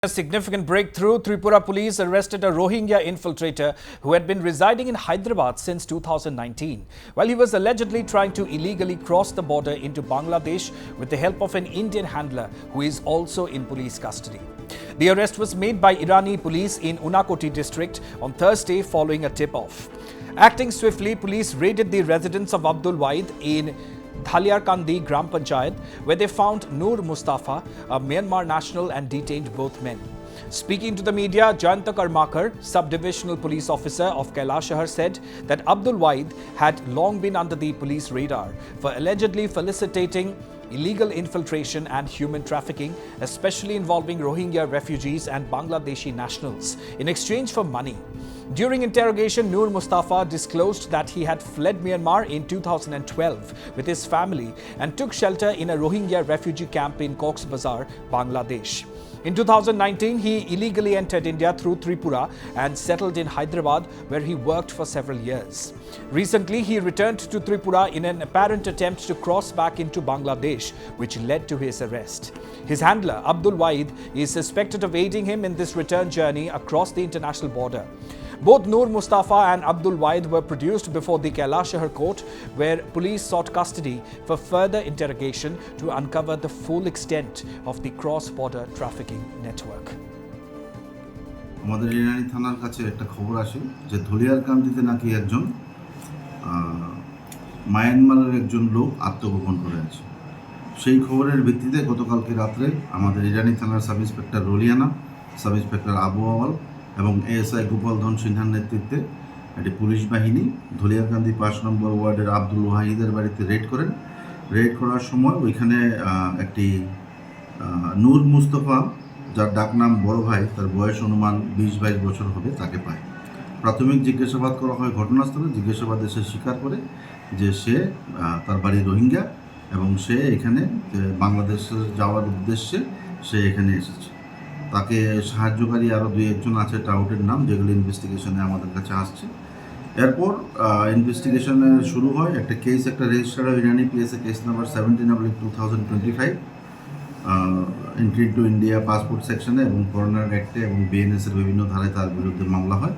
A significant breakthrough, Tripura police arrested a Rohingya infiltrator who had been residing in Hyderabad since 2019, while he was allegedly trying to illegally cross the border into Bangladesh with the help of an Indian handler who is also in police custody. The arrest was made by Irani police in Unakoti district on Thursday following a tip-off. Acting swiftly, police raided the residence of Abdul Waid in Dhaliarkandi Gram Panchayat, where they found Noor Mustafa, a Myanmar national, and detained both men. Speaking to the media, Jayanta Karmakar, sub-divisional police officer of Kailashahar, said that Abdul Waid had long been under the police radar for allegedly facilitating illegal infiltration and human trafficking, especially involving Rohingya refugees and Bangladeshi nationals, in exchange for money. During interrogation, Noor Mustafa disclosed that he had fled Myanmar in 2012 with his family and took shelter in a Rohingya refugee camp in Cox's Bazar, Bangladesh. In 2019, he illegally entered India through Tripura and settled in Hyderabad, where he worked for several years. Recently, he returned to Tripura in an apparent attempt to cross back into Bangladesh, which led to his arrest. His handler, Abdul Waid, is suspected of aiding him in this return journey across the international border. Both Noor Mustafa and Abdul Waid were produced before the Kailashahar court, where police sought custody for further interrogation to uncover the full extent of the cross-border trafficking network. আমাদের ইরানি থানার কাছে একটা খবর আসে যে ধলিয়ারকান্দিতে নাকি একজন মায়ানমারের একজন লোক আত্মগোপন করে আছে। সেই খবরের ভিত্তিতে গতকালকে রাত্রে আমাদের ইরানি থানার sub inspector Roliana, sub inspector Abu Awal এবং এএসআই গোপাল ধন সিনহার নেতৃত্বে একটি পুলিশ বাহিনী ধলিয়ারকান্দি ৫ নম্বর ওয়ার্ডের আব্দুল ওয়াহিদের বাড়িতে রেড করেন। রেড করার সময় ওইখানে একটি নূর মুস্তফা, যার ডাকনাম বড় ভাই, তার বয়স অনুমান ২০-২২ বছর হবে, তাকে পায়। প্রাথমিক জিজ্ঞাসাবাদ করা হয় ঘটনাস্থলে। জিজ্ঞাসাবাদে সে স্বীকার করে যে সে তার বাড়ি রোহিঙ্গা এবং সে এখানে বাংলাদেশে যাওয়ার উদ্দেশ্যে সে এখানে এসেছে। তাকে সাহায্যকারী আরও ২-১জন আছে, টাউটের নাম, যেগুলো ইনভেস্টিগেশনে আমাদের কাছে আসছে। এরপর ইনভেস্টিগেশনে শুরু হয়। একটা রেজিস্টার হয় Irani PSA case number 17/2025 entry to India passport সেকশনে এবং ফরেনার অ্যাক্টে এবং বিএনএসের বিভিন্ন ধারায় তার বিরুদ্ধে মামলা হয়।